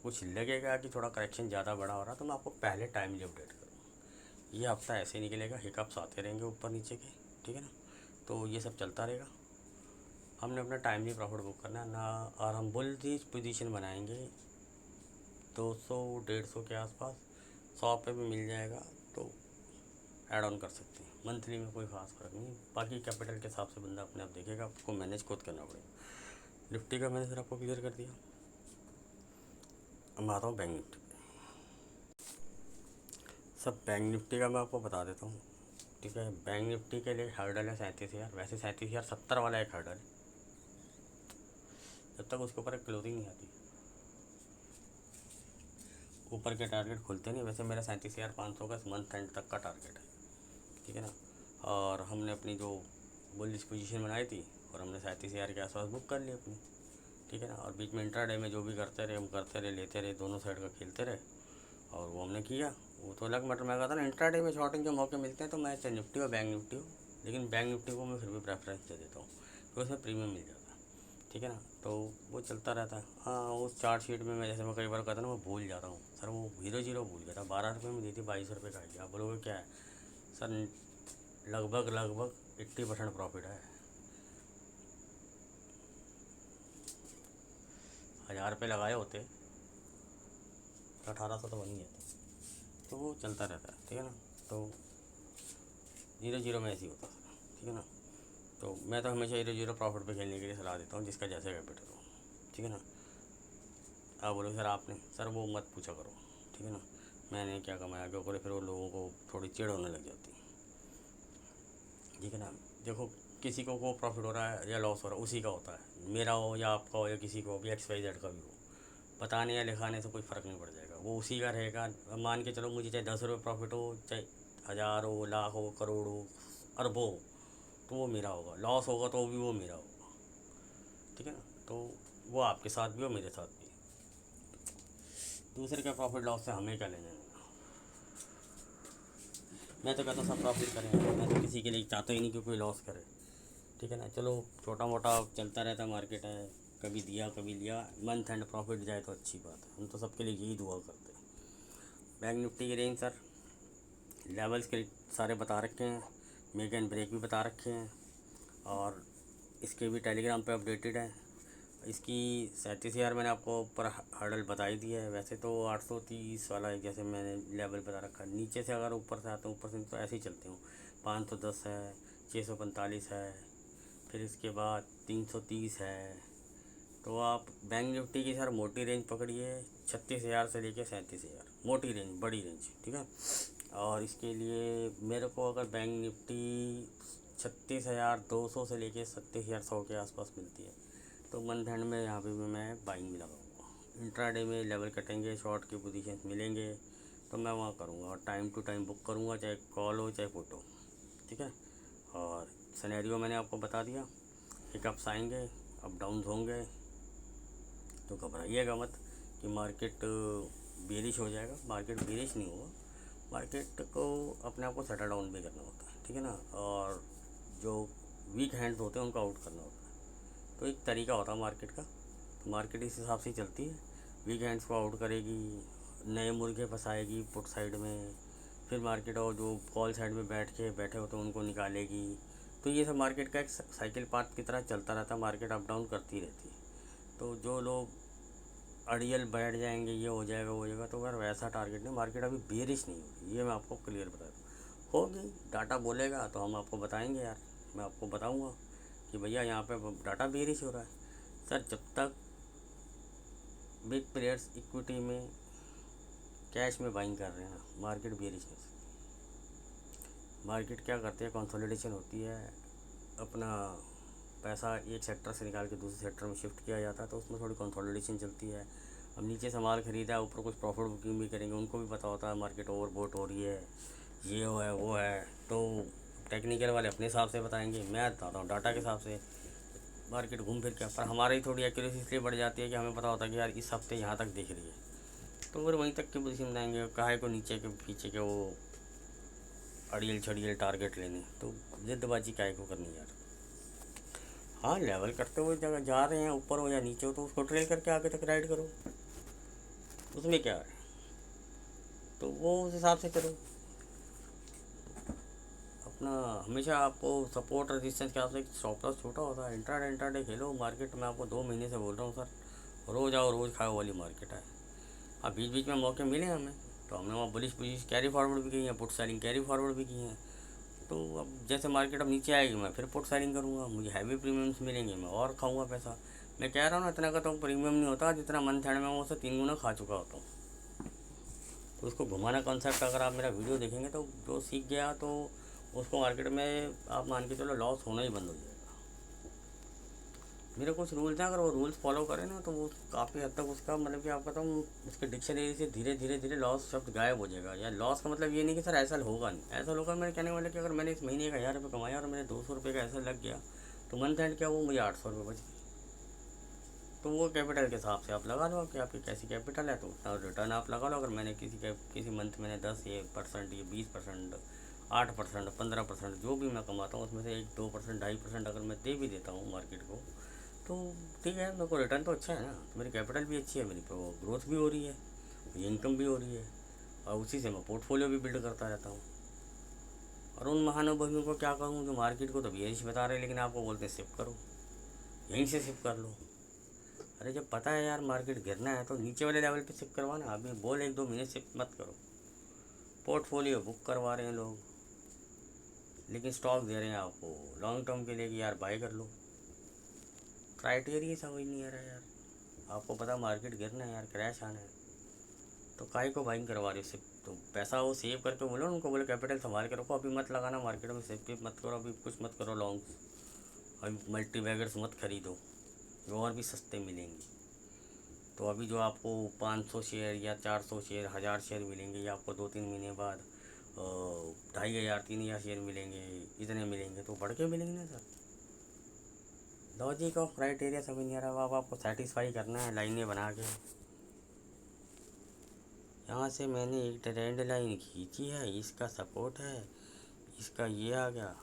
कुछ लगेगा कि थोड़ा करेक्शन ज़्यादा बड़ा हो रहा तो मैं आपको पहले टाइमली अपडेट करूँगा। ये हफ्ता ऐसे ही निकलेगा, हिकअप्स आते रहेंगे ऊपर नीचे के, ठीक है ना। तो ये सब चलता रहेगा। हमने अपना टाइमली प्रॉफिट बुक करना है ना, और हम बुल की पोजीशन बनाएंगे 200-150 के आसपास। 100 पे भी मिल जाएगा तो ऐड ऑन कर सकते हैं। मंथली में कोई ख़ास फ़र्क नहीं, बाकी कैपिटल के हिसाब से बंदा अपने आप देखेगा, आपको मैनेज खुद करना पड़ेगा। निफ्टी का मैंने सर आपको क्लियर कर दिया। अब मैं आता हूँ बैंक निफ्टी। सब बैंक निफ्टी का मैं आपको बता देता हूँ। ठीक है, बैंक निफ्टी के लिए हर्डल है 37,000। वैसे 37,070 वाला एक हर्डल है, जब तक उसके ऊपर एक क्लोजिंग नहीं आती ऊपर के टारगेट खुलते नहीं। वैसे मेरा 37,500 का मंथ एंड तक का टारगेट है। ठीक है ना, और हमने अपनी जो बुलिश पोजीशन बनाई थी और हमने 37,000 के आसपास बुक कर ली अपनी। ठीक है ना, और बीच में इंट्राडे में जो भी करते रहे हम करते रहे, लेते रहे, दोनों साइड का खेलते रहे, और वो हमने किया। वो तो अलग मैटर। मैं कहता ना, इंट्राडे में शॉर्टिंग के मौके मिलते हैं तो मैं चाहे निफ्टी हो बैंक निफ्टी हो, लेकिन बैंक निफ्टी को मैं फिर भी प्रेफरेंस दे देता हूँ क्योंकि उसमें प्रीमियम मिल जाता है। ठीक है ना, तो वो चलता रहता है। हाँ, उस चार्ट शीट में मैं जैसे मैं कई बार कहता ना, मैं भूल जाता हूँ सर, वो 0-0 भूल गया था। 12 रुपये में दी थी, 22 रुपये का आइडिया। आप बोलोगे क्या है सर? लगभग 80% प्रॉफिट है। 1,000 रुपये लगाए होते तो 1,800 तो बन ही जाते। तो वो चलता रहता है। ठीक है ना, तो 0-0 में ऐसे ही होता है। ठीक है ना, तो मैं तो हमेशा 0-0 प्रॉफिट पे खेलने के लिए सलाह देता हूँ, जिसका जैसे कैपिटल हो। ठीक है ना, आप बोलो सर आपने, सर वो मत पूछा करो। ठीक है ना, मैंने क्या कमाया क्यों करे, फिर वो लोगों को थोड़ी चिढ़ होने लग जाती है। ठीक है ना, देखो किसी को प्रॉफिट हो रहा है या लॉस हो रहा है उसी का होता है, मेरा हो या आपका हो या किसी को भी, XYZ का भी हो, बताने या लिखाने से कोई फ़र्क नहीं पड़ जाएगा, वो उसी का रहेगा। मान के चलो मुझे चाहे 10 रुपये प्रॉफिट हो, चाहे 1,000 हो, लाख हो, करोड़ हो, अरबों हो, तो वो मेरा होगा। लॉस होगा तो भी वो मेरा होगा। ठीक है ना, तो वो आपके साथ भी हो, मेरे साथ भी। दूसरे के प्रॉफिट लॉस से हमें क्या लेना है? मैं तो कहता हूँ सब प्रॉफिट करें। मैं तो किसी के लिए चाहता ही नहीं कि कोई लॉस करे। ठीक है ना, चलो छोटा मोटा चलता रहता मार्केट है, कभी दिया कभी लिया, मंथ एंड प्रॉफिट जाए तो अच्छी बात है। हम तो सबके लिए यही दुआ करते हैं। बैंक निफ्टी की रेंज सर, लेवल्स के सारे बता रखे हैं, मेक एंड ब्रेक भी बता रखे हैं, और इसके भी टेलीग्राम पे अपडेटेड है। इसकी 37,000 मैंने आपको ऊपर हर्डल बताई दी है। वैसे तो 830 वाला है, जैसे मैंने लेवल बता रखा है। नीचे से अगर ऊपर से आता हूँ, ऊपर से तो ऐसे ही चलते हूँ। 510 है, 645 है, फिर इसके बाद 330 है। तो आप बैंक निफ्टी की सर मोटी रेंज पकड़िए, 36,000 से लेके 37,000, मोटी रेंज, बड़ी रेंज। ठीक है, और इसके लिए मेरे को अगर बैंक निफ्टी 36,200 से लेके 37,100 के आसपास मिलती है तो मंथ एंड में यहाँ पे भी मैं बाइंग भी लगाऊंगा। इंट्राडे में लेवल कटेंगे, शॉर्ट की पोजीशन मिलेंगे तो मैं वहाँ करूँगा, और टाइम टू टाइम बुक करूँगा, चाहे कॉल हो चाहे पुट हो। ठीक है, और सिनेरियो मैंने आपको बता दिया। हिकअप्स आएंगे, अप डाउन्स होंगे, तो घबराइएगा मत कि मार्केट बेरिश हो जाएगा। मार्केट बेरिश नहीं होगा, मार्केट को अपने आप को सेटल डाउन भी करना होता है। ठीक है ना, और जो वीक हैंड्स होते हैं उनको आउट करना होता है। तो एक तरीका होता है मार्केट का, तो मार्केट इस हिसाब से ही चलती है। वीक हैंड्स को आउट करेगी, नए मुर्गे फंसाएगी पुट साइड में, फिर मार्केट और जो कॉल साइड में बैठे होते हैं उनको निकालेगी। तो ये सब मार्केट का एक साइकिल पाथ की तरह चलता रहता है। मार्केट अप डाउन करती रहती है। तो जो लोग अड़ियल बैठ जाएंगे, ये हो जाएगा वो हो जाएगा, तो यार वैसा टारगेट नहीं। मार्केट अभी बेरिश नहीं होगी, ये मैं आपको क्लियर बता दूँ। होगी, डाटा बोलेगा तो हम आपको बताएंगे यार, मैं आपको बताऊँगा कि भैया यहाँ पे डाटा बेरिश हो रहा है। सर जब तक बिग प्लेयर्स इक्विटी में कैश में बाइंग कर रहे हैं ना, मार्केट बेरिश नहीं सकती। मार्केट क्या करती है, कंसोलिडेशन होती है, अपना पैसा एक सेक्टर से निकाल के दूसरे सेक्टर में शिफ्ट किया जाता है, तो उसमें थोड़ी कंसोलिडेशन चलती है। अब नीचे से माल खरीदा है, ऊपर कुछ प्रॉफिट बुकिंग भी करेंगे, उनको भी पता होता है मार्केट ओवरबोट हो रही है, ये है वो है। तो टेक्निकल वाले अपने हिसाब से बताएंगे, मैं बताता हूँ डाटा के हिसाब से मार्केट घूम फिर के। पर हमारी थोड़ी एक्यूरेसी इसलिए बढ़ जाती है कि हमें पता होता है कि यार इस हफ्ते यहाँ तक दिख रही है, तो फिर वहीं तक के पोजीशन जाएंगे। काहे को नीचे के पीछे के वो अड़ियल छड़ियल टारगेट लेने, तो जिद्दबाजी काहे को करनी यार। हाँ, लेवल करते हुए जगह जा रहे हैं, ऊपर हो या नीचे हो, तो उसको ट्रेल करके आगे तक राइड करो, उसमें क्या है। तो वो उस हिसाब से करो अपना। हमेशा आपको सपोर्ट रेजिस्टेंस के हिसाब से स्टॉप लॉस छोटा होता है। इंट्राडे खेलो मार्केट में, आपको 2 महीने से बोल रहा हूँ सर, रोज़ आओ रोज़ खाओ वाली मार्केट है। अब बीच बीच में मौके मिले हमें, तो हमने वहाँ बुलिश पोजीशन कैरी फॉरवर्ड भी की है, पुट सेलिंग कैरी फॉरवर्ड भी की हैं। तो अब जैसे मार्केट अब नीचे आएगी, मैं फिर पुट सेलिंग करूँगा, मुझे हैवी प्रीमियम्स मिलेंगे, मैं और खाऊंगा पैसा। मैं कह रहा हूँ ना, इतना का तो प्रीमियम नहीं होता जितना मंथ एंड में मैं उसे 3 गुना खा चुका होता हूँ। तो उसको घुमाना कॉन्सेप्ट अगर आप मेरा वीडियो देखेंगे तो जो सीख गया तो उसको मार्केट में आप मान के चलो लॉस होना ही बंद हो जाएगा। मेरे कुछ रूल्स हैं, अगर वो रूल्स फॉलो करें ना तो वो काफ़ी हद तक उसका मतलब कि आप कहता हूँ उसके डिक्शनरी से धीरे धीरे धीरे लॉस शब्द गायब हो जाएगा। या लॉस का मतलब ये नहीं कि सर ऐसा होगा नहीं, ऐसा होगा मेरे कहने वाले कि अगर मैंने इस महीने 1000 रुपये कमाया और मेरे 200 रुपये का ऐसा लग गया तो मंथ एंड क्या वो मुझे 800 रुपये बच गए। तो वो कैपिटल के हिसाब से आप लगा लो कि आपकी कैसी कैपिटल है तो उतना रिटर्न आप लगा लो। अगर मैंने किसी मंथ मैंने 10% या 20%, 8%, 15% जो भी मैं कमाता हूँ उसमें से 1-2%, 2.5% अगर मैं दे भी देता हूँ मार्केट को तो ठीक है, मेरे को रिटर्न तो अच्छा है ना। तो मेरी कैपिटल भी अच्छी है, मेरी ग्रोथ भी हो रही है, मेरी इनकम भी हो रही है और उसी से मैं पोर्टफोलियो भी बिल्ड करता रहता हूँ। और उन महानुभवियों को क्या कहूँ जो मार्केट को तो यही बता रहे हैं लेकिन आपको बोलते हैं शिफ्ट करो, यहीं से शिफ्ट कर लो। अरे जब पता है यार मार्केट गिरना है तो नीचे वाले लेवल पे शिफ्ट करवाना। अभी बोल 1-2 महीने शिफ्ट मत करो। पोर्टफोलियो बुक करवा रहे हैं लोग लेकिन स्टॉक दे रहे हैं आपको लॉन्ग टर्म के लिए कि यार बाय कर लो। क्राइटेरिया समझ नहीं आ रहा यार। आपको पता मार्केट गिरना है यार, क्रैश आना है तो काहे को बाइंग करवा रहे हो शिफ्ट। तो पैसा वो सेव करके बोलो उनको, बोलो कैपिटल संभाल के रखो, अभी मत लगाना मार्केट में, शिफ्ट भी मत करो, अभी कुछ मत करो लॉन्ग, अभी मल्टी बैगर्स मत खरीदो जो और भी सस्ते मिलेंगे। तो अभी जो आपको 500 शेयर या 400 शेयर 1000 शेयर मिलेंगे या आपको 2-3 महीने बाद 2500-3000 शेयर मिलेंगे, इतने मिलेंगे तो बढ़ के मिलेंगे ना सर। लॉजिक ऑफ क्राइटेरिया समझ नहीं आ रहा। अब आपको सेटिस्फाई करना है लाइनें बना के। यहाँ से मैंने एक ट्रेंड लाइन खींची है, इसका सपोर्ट है, इसका ये आ गया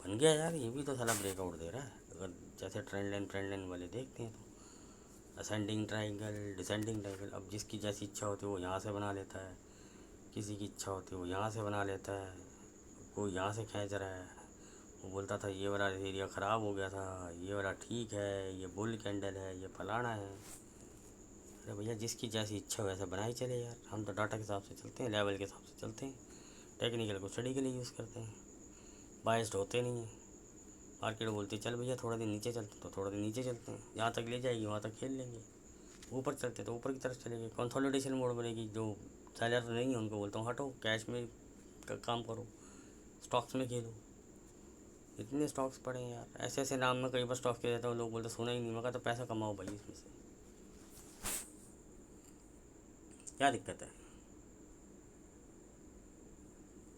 बन गया यार, ये भी तो साला ब्रेकआउट दे रहा है। अगर जैसे ट्रेंड लाइन वाले देखते हैं तो असेंडिंग ट्राइंगल, डिसेंडिंग ट्राइंगल, अब जिसकी जैसी इच्छा होती है वो यहाँ से बना लेता है, किसी की इच्छा होती है वो यहाँ से बना लेता है, कोई यहाँ से खींच रहा है। वो बोलता था ये वाला एरिया ख़राब हो गया था, ये वाला ठीक है, ये बुल कैंडल है, ये फलाना है। अरे भैया जिसकी जैसी इच्छा हो वैसे बनाई चले यार। हम तो डाटा के हिसाब से चलते हैं, लेवल के हिसाब से चलते हैं, टेक्निकल को स्टडी के लिए यूज़ करते हैं, बाइस्ड होते नहीं हैं। मार्केट बोलती है चल भैया थोड़ा दिन नीचे चलते तो थोड़ा दिन नीचे चलते हैं, जहाँ तक ले जाएगी वहाँ तक खेल लेंगे। ऊपर चलते तो ऊपर की तरफ चलेंगे, कंसोलिडेशन मोड बनेगी। जो सेलर नहीं है उनको बोलता हूँ हटो, कैश में काम करो, स्टॉक्स में खेलो। इतने स्टॉक्स पड़े हैं यार, ऐसे ऐसे नाम में कई बार स्टॉक्स के देता हूँ, लोग बोलते सुना ही नहीं। मैं कहता तो पैसा कमाओ भाई, इसमें से क्या दिक्कत है।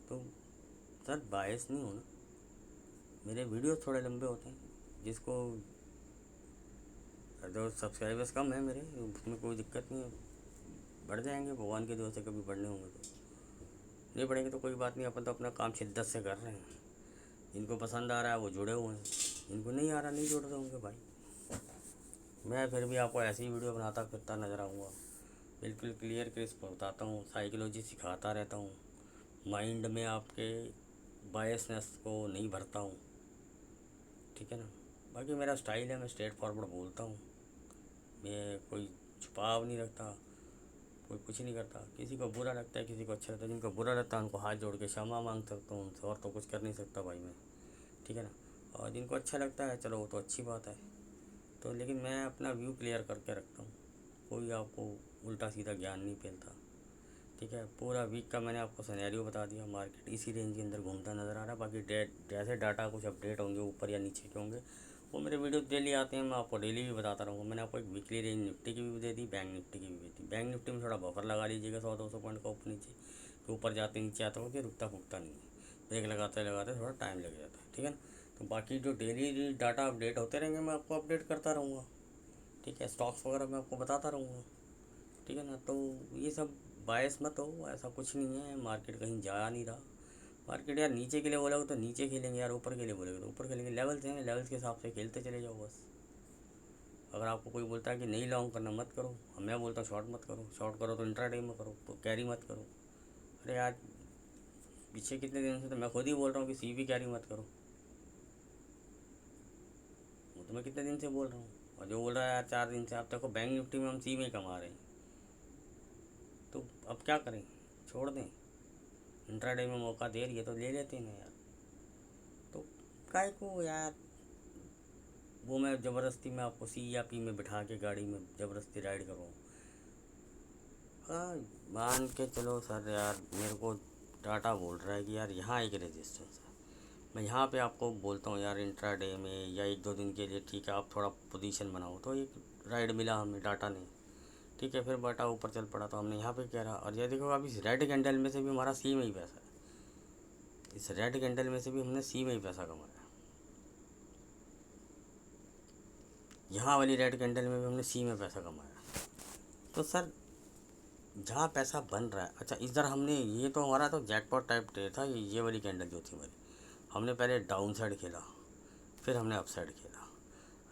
तो सर बायस नहीं हो ना, मेरे वीडियो थोड़े लंबे होते हैं, जिसको जो सब्सक्राइबर्स कम है मेरे उसमें कोई दिक्कत नहीं है, बढ़ जाएंगे भगवान के दुआ से, कभी बढ़ने होंगे तो नहीं बढ़ेंगे तो कोई बात नहीं। अपन तो अपना काम शिद्दत से कर रहे हैं, जिनको पसंद आ रहा है वो जुड़े हुए हैं, जिनको नहीं आ रहा नहीं जुड़ रहे होंगे भाई। मैं फिर भी आपको ऐसी ही वीडियो बनाता फिरता नज़र आऊँगा, बिल्कुल क्लियर क्रिस्प बताता हूँ, साइकोलॉजी सिखाता रहता हूँ, माइंड में आपके बायसनेस को नहीं भरता हूँ, ठीक है ना। बाकी मेरा स्टाइल है, मैं स्ट्रेट फॉरवर्ड बोलता हूँ, मैं कोई छुपाव नहीं रखता, कोई कुछ नहीं करता। किसी को बुरा लगता है, किसी को अच्छा लगता है, जिनको बुरा लगता है उनको हाथ जोड़ के क्षमा मांग सकता हूँ उनसे, और तो कुछ कर नहीं सकता भाई मैं, ठीक है ना। और जिनको अच्छा लगता है चलो वो तो अच्छी बात है। तो लेकिन मैं अपना व्यू क्लियर करके रखता हूँ, कोई आपको उल्टा सीधा ज्ञान नहीं फैलता, ठीक है। पूरा वीक का मैंने आपको सिनेरियो बता दिया, मार्केट इसी रेंज के अंदर घूमता नज़र आ रहा है। बाकी जैसे डाटा कुछ अपडेट होंगे ऊपर या नीचे के होंगे वो मेरे वीडियो डेली आते हैं, मैं आपको डेली भी बताता रहूँगा। मैंने आपको एक वीकली रेंज निफ्टी की भी दे दी, बैंक निफ्टी की भी दे दी। बैंक निफ्टी में थोड़ा बफर लगा लीजिएगा 100-200 पॉइंट का ऊपर नीचे, तो ऊपर जाते नीचे आता हो कि रुकता फुकता नहीं है, ब्रेक लगाते लगाते थोड़ा टाइम लग जाता है, ठीक है ना। तो बाकी जो डेली डाटा अपडेट होते रहेंगे मैं आपको अपडेट करता रहूँगा, ठीक है। स्टॉक्स वगैरह मैं आपको बताता रहूँगा, ठीक है ना। तो ये सब बायस मत हो, ऐसा कुछ नहीं है, मार्केट कहीं जा नहीं रहा। मार्केट यार नीचे के लिए बोलोगे तो नीचे खेलेंगे यार, ऊपर के लिए बोलोगे तो ऊपर खेलेंगे। लेवल्स हैं, लेवल्स के हिसाब से खेलते चले जाओ बस। अगर आपको कोई बोलता है कि नहीं लॉन्ग करना मत करो, मैं बोलता हूँ शॉर्ट मत करो, शॉर्ट करो तो इंट्राडे में करो, तो कैरी मत करो। अरे यार पीछे कितने दिन से तो मैं खुद ही बोल रहा हूँ कि सीवी कैरी मत करो, वो तो मैं कितने दिन से बोल रहा हूँ। और जो बोल रहा है यार 4 दिन से, आप देखो बैंक निफ्टी में हम सी में कमा रहे हैं, तो अब क्या करें, छोड़ दें। इंट्राडे में मौका दे रही है तो ले लेते हैं ना यार। तो काय को यार वो मैं ज़बरदस्ती में आपको सी या पी में बिठा के गाड़ी में ज़बरदस्ती राइड करूँ। मान के चलो सर यार, मेरे को डाटा बोल रहा है कि यार यहाँ एक रेजिस्टेंस है, मैं यहाँ पे आपको बोलता हूँ यार इंट्राडे में या 1-2 दिन के लिए ठीक है आप थोड़ा पोजीशन बनाओ, तो एक राइड मिला हमें, डाटा नहीं, ठीक है, फिर बाटा ऊपर चल पड़ा, तो हमने यहाँ पे क्या रहा। और ये देखो अब इस रेड कैंडल में से भी हमारा सी में ही पैसा है, इस रेड कैंडल में से भी हमने सी में ही पैसा कमाया, यहाँ वाली रेड कैंडल में भी हमने सी में पैसा कमाया। तो सर जहाँ पैसा बन रहा है, अच्छा इधर हमने, ये तो हमारा तो जैकपॉट टाइप ट्रेड था, ये वाली कैंडल जो थी हमारी, हमने पहले डाउन साइड खेला, फिर हमने अप साइड खेला,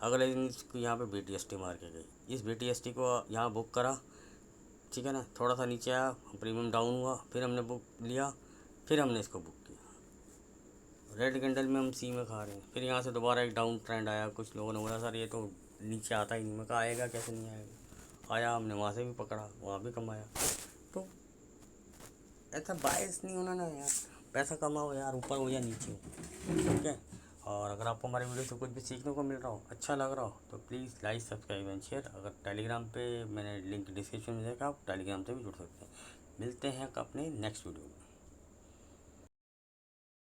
अगले दिन इसको यहाँ पे BTST मार के गई, इस BTST को यहाँ बुक करा, ठीक है ना, थोड़ा सा नीचे आया, प्रीमियम डाउन हुआ, फिर हमने बुक लिया, फिर हमने इसको बुक किया, रेड कैंडल में हम सी में खा रहे हैं, फिर यहाँ से दोबारा एक डाउन ट्रेंड आया, कुछ लोगों ने बोला सर ये तो नीचे आता ही नहीं, मैं कहा आएगा कैसे नहीं आएगा, आया, हमने वहाँ से भी पकड़ा, वहाँ भी कमाया। तो ऐसा बायस नहीं होना ना यार, पैसा कमाओ यार, ऊपर हो या नीचे हो, ठीक है। और अगर आपको हमारे वीडियो से कुछ भी सीखने को मिल रहा हो, अच्छा लग रहा हो, तो please like subscribe and share. अगर टेलीग्राम पे मैंने लिंक डिस्क्रिप्शन में देखा, आप टेलीग्राम से भी जुड़ सकते हैं। मिलते हैं अपने नेक्स्ट वीडियो में।